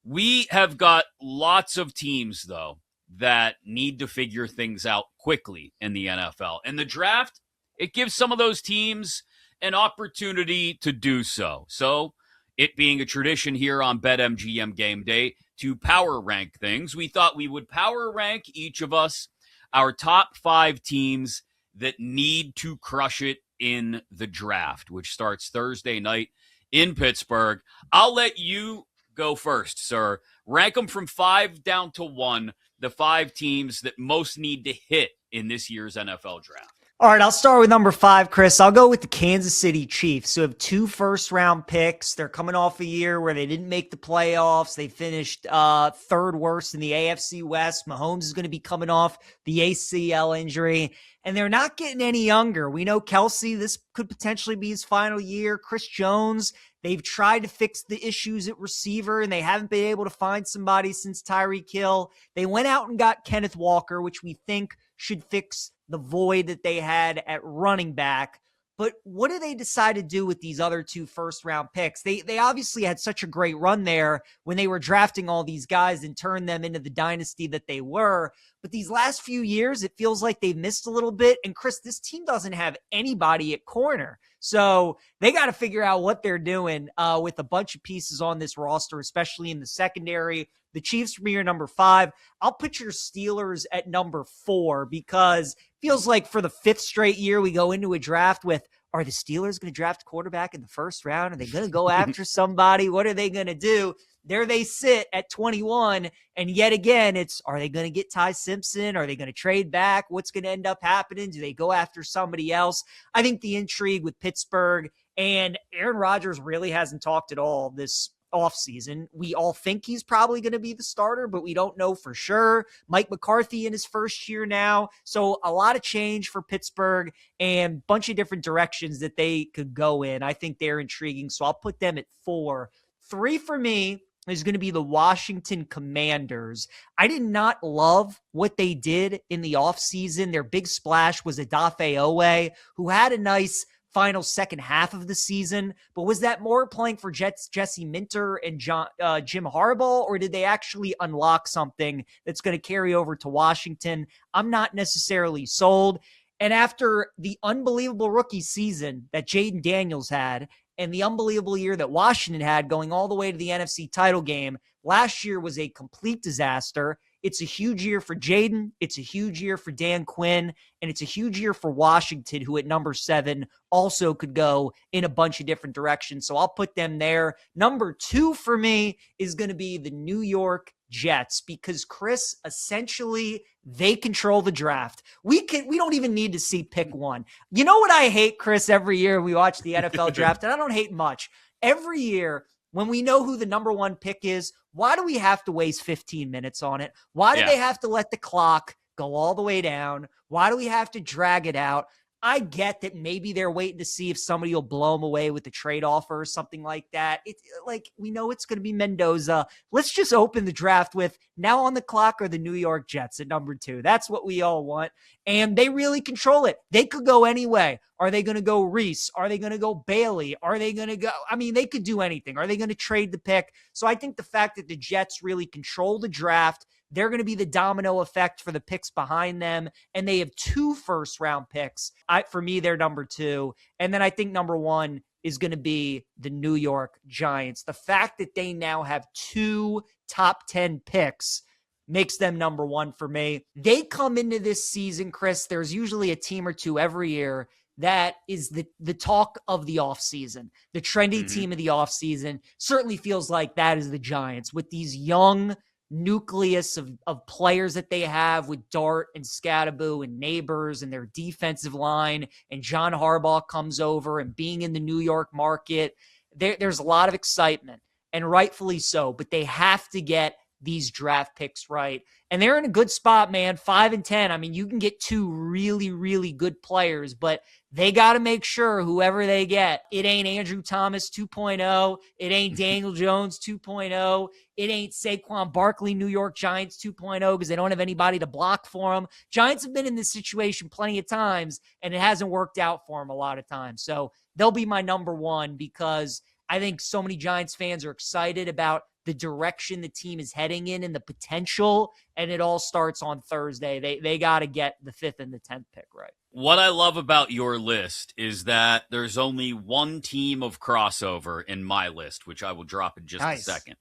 We have got lots of teams, though, that need to figure things out quickly in the NFL. And the draft, it gives some of those teams an opportunity to do so. So, it being a tradition here on BetMGM Gameday to power rank things, we thought we would power rank each of us our top 5 teams that need to crush it in the draft, which starts Thursday night in Pittsburgh. I'll let you go first, sir. Rank them from 5 down to 1, the 5 teams that most need to hit in this year's NFL draft. All right, I'll start with number 5, Chris. I'll go with the Kansas City Chiefs, who have 2 first-round picks. They're coming off a year where they didn't make the playoffs. They finished third worst in the AFC West. Mahomes is going to be coming off the ACL injury, and they're not getting any younger. We know Kelsey, this could potentially be his final year. Chris Jones, they've tried to fix the issues at receiver, and they haven't been able to find somebody since Tyreek Hill. They went out and got Kenneth Walker, which we think should fix the void that they had at running back. But what do they decide to do with these other 2 first-round picks? They obviously had such a great run there when they were drafting all these guys and turned them into the dynasty that they were. But these last few years, it feels like they've missed a little bit. And Chris, this team doesn't have anybody at corner. So they got to figure out what they're doing with a bunch of pieces on this roster, especially in the secondary. The Chiefs for me are number 5. I'll put your Steelers at number 4 because it feels like for the 5th straight year we go into a draft with, are the Steelers going to draft a quarterback in the first round? Are they going to go after somebody? What are they going to do? There they sit at 21, and yet again, it's, are they going to get Ty Simpson? Are they going to trade back? What's going to end up happening? Do they go after somebody else? I think the intrigue with Pittsburgh, and Aaron Rodgers really hasn't talked at all this offseason. We all think he's probably going to be the starter, but we don't know for sure. Mike McCarthy in his first year now. So a lot of change for Pittsburgh and a bunch of different directions that they could go in. I think they're intriguing. So I'll put them at 4. 3 for me is going to be the Washington Commanders. I did not love what they did in the offseason. Their big splash was Odafe Oweh, who had a nice final second half of the season, but was that more playing for Jesse Minter and Jim Harbaugh, or did they actually unlock something that's going to carry over to Washington? I'm not necessarily sold. And after the unbelievable rookie season that Jaden Daniels had and the unbelievable year that Washington had going all the way to the NFC title game, last year was a complete disaster. It's a huge year for Jaden. It's a huge year for Dan Quinn. And it's a huge year for Washington, who at number 7 also could go in a bunch of different directions. So I'll put them there. Number 2 for me is going to be the New York Jets, because Chris, essentially, they control the draft. We don't even need to see pick 1. You know what I hate, Chris, every year we watch the NFL draft, and I don't hate much. Every year, when we know who the number 1 pick is, why do we have to waste 15 minutes on it? Why do they have to let the clock go all the way down? Why do we have to drag it out? I get that maybe they're waiting to see if somebody will blow them away with a trade offer or something like that. It's like, we know it's going to be Mendoza. Let's just open the draft with, now on the clock are the New York Jets at number 2. That's what we all want. And they really control it. They could go anyway. Are they going to go Reese? Are they going to go Bailey? Are they going to go? I mean, they could do anything. Are they going to trade the pick? So I think the fact that the Jets really control the draft, they're going to be the domino effect for the picks behind them. And they have 2 first-round picks. For me, they're number 2. And then I think number 1 is going to be the New York Giants. The fact that they now have 2 top 10 picks makes them number 1 for me. They come into this season, Chris, there's usually a team or 2 every year that is the talk of the offseason. The trendy team of the offseason certainly feels like that is the Giants, with these young nucleus of players that they have with Dart and Scattaboo and Neighbors and their defensive line, and John Harbaugh comes over, and being in the New York market, there's a lot of excitement, and rightfully so, but they have to get these draft picks right. And they're in a good spot, man. 5 and 10. I mean, you can get 2 really, really good players, but they got to make sure whoever they get, it ain't Andrew Thomas 2.0. It ain't Daniel Jones 2.0. It ain't Saquon Barkley, New York Giants 2.0, because they don't have anybody to block for them. Giants have been in this situation plenty of times, and it hasn't worked out for them a lot of times. So they'll be my number 1, because I think so many Giants fans are excited about the direction the team is heading in and the potential, and it all starts on Thursday. They got to get the 5th and the 10th pick right. What I love about your list is that there's only one team of crossover in my list, which I will drop in just a second.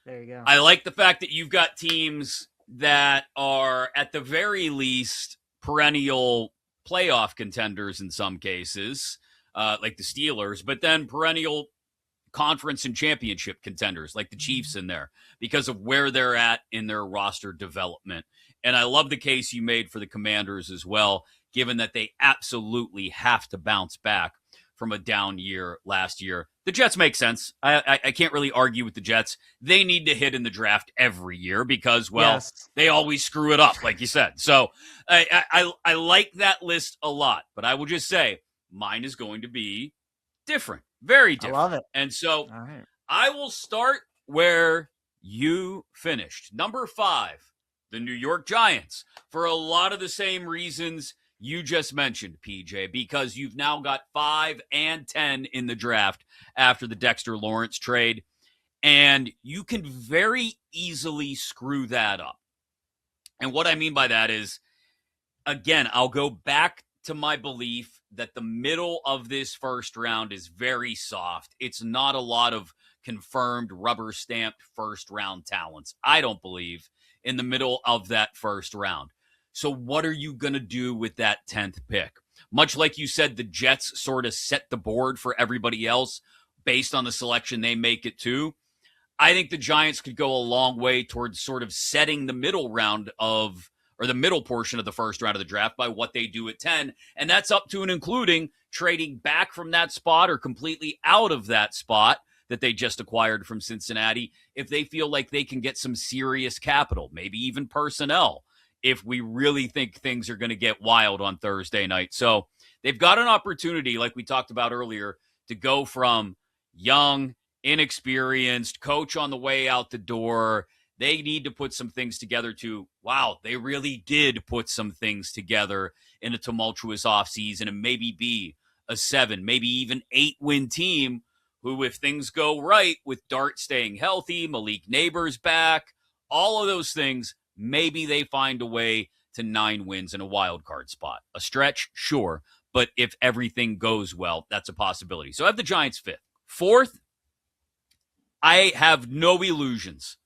There you go. I like the fact that you've got teams that are, at the very least, perennial playoff contenders in some cases, like the Steelers, but then perennial conference and championship contenders like the Chiefs in there because of where they're at in their roster development. And I love the case you made for the Commanders as well, given that they absolutely have to bounce back from a down year last year. The Jets make sense. I can't really argue with the Jets. They need to hit in the draft every year because, well, they always screw it up, like you said. So I like that list a lot, but I will just say mine is going to be different, very different. I love it. And so I will start where you finished. Number 5, the New York Giants, for a lot of the same reasons you just mentioned, PJ, because you've now got 5 and 10 in the draft after the Dexter Lawrence trade, and you can very easily screw that up. And what I mean by that is, again, I'll go back to my belief that the middle of this first round is very soft. It's not a lot of confirmed rubber-stamped first-round talents, I don't believe, in the middle of that first round. So what are you going to do with that 10th pick? Much like you said, the Jets sort of set the board for everybody else based on the selection they make it to. I think the Giants could go a long way towards sort of setting the middle round of, or the middle portion of the first round of the draft by what they do at 10. And that's up to and including trading back from that spot or completely out of that spot that they just acquired from Cincinnati if they feel like they can get some serious capital, maybe even personnel, if we really think things are going to get wild on Thursday night. So they've got an opportunity, like we talked about earlier, to go from young, inexperienced, coach on the way out the door. They need to put some things together to, wow, they really did put some things together in a tumultuous offseason and maybe be a 7, maybe even 8-win team who, if things go right with Dart staying healthy, Malik Neighbors back, all of those things, maybe they find a way to 9 wins in a wild card spot. A stretch, sure, but if everything goes well, that's a possibility. So I have the Giants 5th. 4th, I have no illusions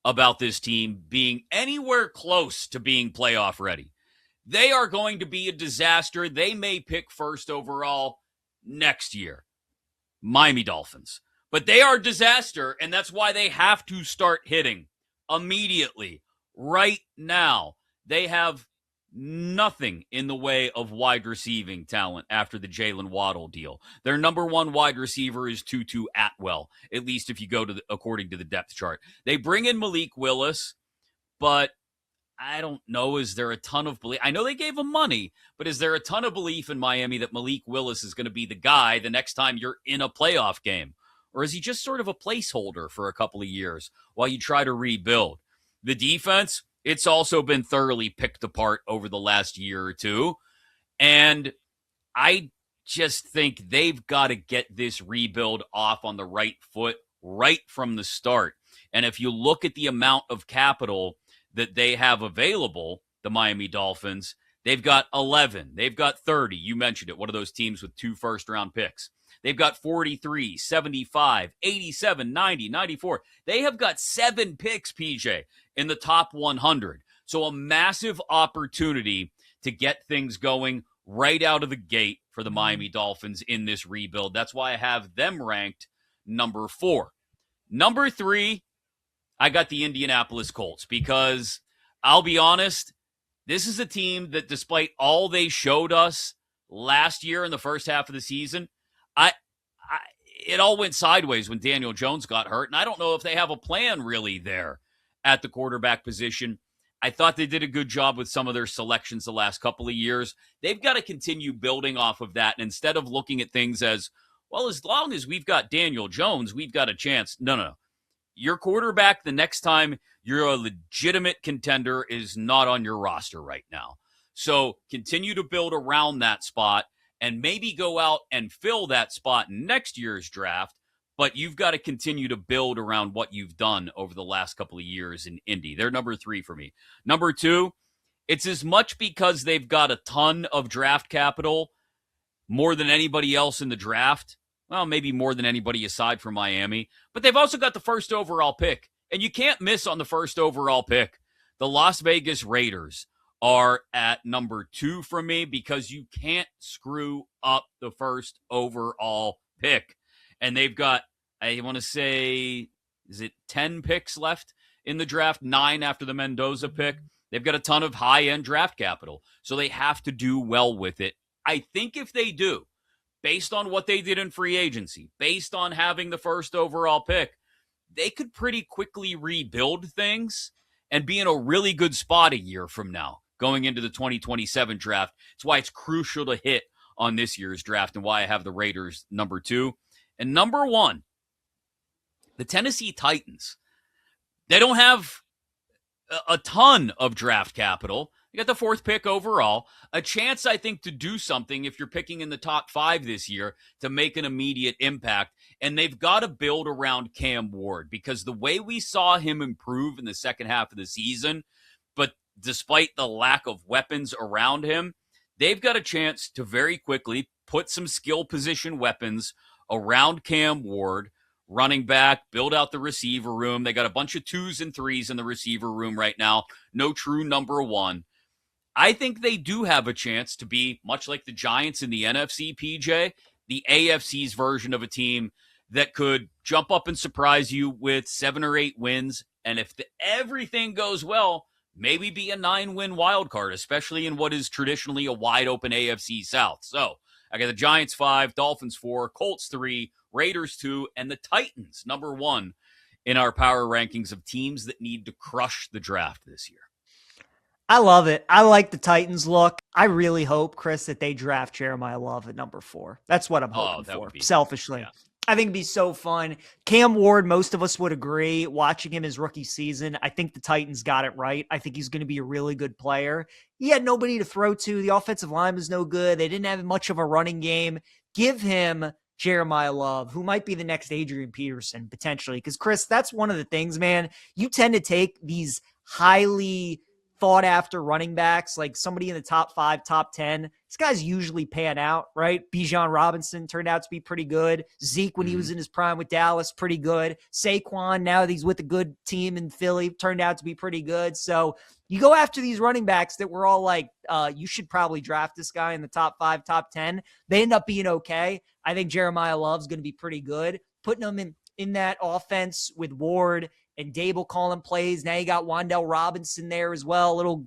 about this team being anywhere close to being playoff ready. They are going to be a disaster. They may pick first overall next year. Miami Dolphins. But they are a disaster, and that's why they have to start hitting immediately. Right now, they have nothing in the way of wide receiving talent after the Jalen Waddle deal. Their number 1 wide receiver is Tutu Atwell, at least if you go to according to the depth chart. They bring in Malik Willis, but I don't know, is there a ton of belief? I know they gave him money, but is there a ton of belief in Miami that Malik Willis is going to be the guy the next time you're in a playoff game? Or is he just sort of a placeholder for a couple of years while you try to rebuild? The defense, it's also been thoroughly picked apart over the last year or two. And I just think they've got to get this rebuild off on the right foot right from the start. And if you look at the amount of capital that they have available, the Miami Dolphins, they've got 11. They've got 30. You mentioned it. One of those teams with 2 first-round picks. They've got 43, 75, 87, 90, 94. They have got 7 picks, PJ, in the top 100. So a massive opportunity to get things going right out of the gate for the Miami Dolphins in this rebuild. That's why I have them ranked number 4. Number 3, I got the Indianapolis Colts because I'll be honest, this is a team that despite all they showed us last year in the first half of the season, it all went sideways when Daniel Jones got hurt, and I don't know if they have a plan really there at the quarterback position. I thought they did a good job with some of their selections the last couple of years. They've got to continue building off of that, and instead of looking at things as, well, as long as we've got Daniel Jones, we've got a chance. No. Your quarterback, the next time you're a legitimate contender, is not on your roster right now. So continue to build around that spot and maybe go out and fill that spot in next year's draft but you've got to continue to build around what you've done over the last couple of years in Indy. They're number 3 for me. Number 2, it's as much because they've got a ton of draft capital, more than anybody else in the draft. Well, maybe more than anybody aside from Miami, but they've also got the first overall pick, and you can't miss on the first overall pick. The Las Vegas Raiders are at number 2 for me because you can't screw up the first overall pick. And they've got, I want to say, is it 10 picks left in the draft? 9 after the Mendoza pick. They've got a ton of high-end draft capital, so they have to do well with it. I think if they do, based on what they did in free agency, based on having the first overall pick, they could pretty quickly rebuild things and be in a really good spot a year from now, going into the 2027 draft. It's why it's crucial to hit on this year's draft and why I have the Raiders number 2. And number 1, the Tennessee Titans. They don't have a ton of draft capital. You got the 4th pick overall. A chance, I think, to do something if you're picking in the top 5 this year to make an immediate impact. And they've got to build around Cam Ward because the way we saw him improve in the second half of the season, but despite the lack of weapons around him, they've got a chance to very quickly put some skill position weapons around Cam Ward, running back, build out the receiver room. They got a bunch of 2s and 3s in the receiver room right now. No true number 1. I think they do have a chance to be, much like the Giants in the NFC, PJ, the AFC's version of a team that could jump up and surprise you with 7 or 8 wins. And if everything goes well, maybe be a 9-win wild card, especially in what is traditionally a wide-open AFC South. So I got the Giants 5, Dolphins 4, Colts 3, Raiders 2, and the Titans number 1 in our power rankings of teams that need to crush the draft this year. I love it. I like the Titans look. I really hope, Chris, that they draft Jeremiah Love at number 4. That's what I'm hoping for, selfishly. Yeah. I think it'd be so fun. Cam Ward, most of us would agree, watching him his rookie season, I think the Titans got it right. I think he's going to be a really good player. He had nobody to throw to. The offensive line was no good. They didn't have much of a running game. Give him Jeremiah Love, who might be the next Adrian Peterson, potentially. Because, Chris, that's one of the things, man. You tend to take these highly thought after running backs, like somebody in the top 5, top 10. These guys usually pan out, right? Bijan Robinson turned out to be pretty good. Zeke, when he was in his prime with Dallas, pretty good. Saquon, now that he's with a good team in Philly, turned out to be pretty good. So you go after these running backs that we're all like, you should probably draft this guy in the top 5, top 10. They end up being okay. I think Jeremiah Love's going to be pretty good. Putting them in that offense with Ward and Dable calling plays. Now you got Wan'Dale Robinson there as well, a little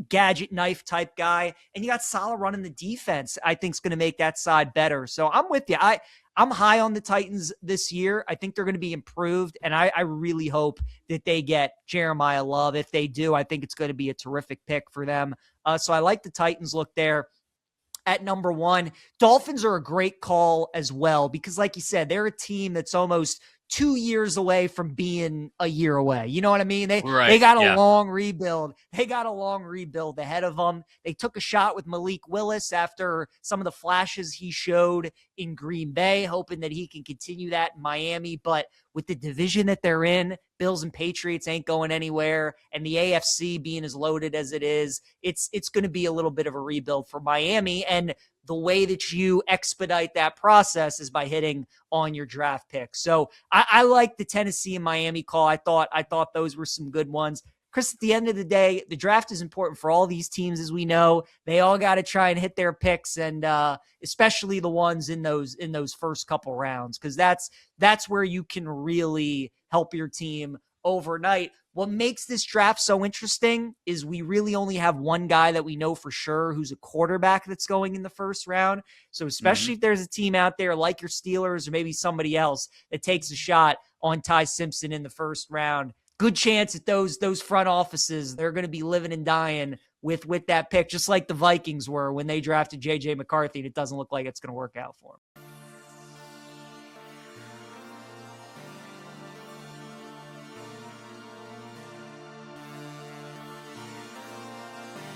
gadget knife type guy. And you got Salah running the defense, I think is going to make that side better. So I'm with you. I'm high on the Titans this year. I think they're going to be improved, and I really hope that they get Jeremiah Love. If they do, I think it's going to be a terrific pick for them. So I like the Titans look there. At number 1, Dolphins are a great call as well because, like you said, they're a team that's almost 2 years away from being a year away. You know what I mean? They got a long rebuild. They got a long rebuild ahead of them. They took a shot with Malik Willis after some of the flashes he showed in Green Bay, hoping that he can continue that in Miami. But with the division that they're in, Bills and Patriots ain't going anywhere, and the AFC being as loaded as it is, it's going to be a little bit of a rebuild for Miami. And the way that you expedite that process is by hitting on your draft picks. So I like the Tennessee and Miami call. I thought those were some good ones. Chris, at the end of the day, the draft is important for all these teams, as we know. They all got to try and hit their picks, and especially the ones in those first couple rounds, because that's where you can really help your team overnight. What makes this draft so interesting is we really only have one guy that we know for sure who's a quarterback that's going in the first round. So especially if there's a team out there like your Steelers or maybe somebody else that takes a shot on Ty Simpson in the first round, good chance that those front offices, they're going to be living and dying with that pick, just like the Vikings were when they drafted J.J. McCarthy, and it doesn't look like it's going to work out for them.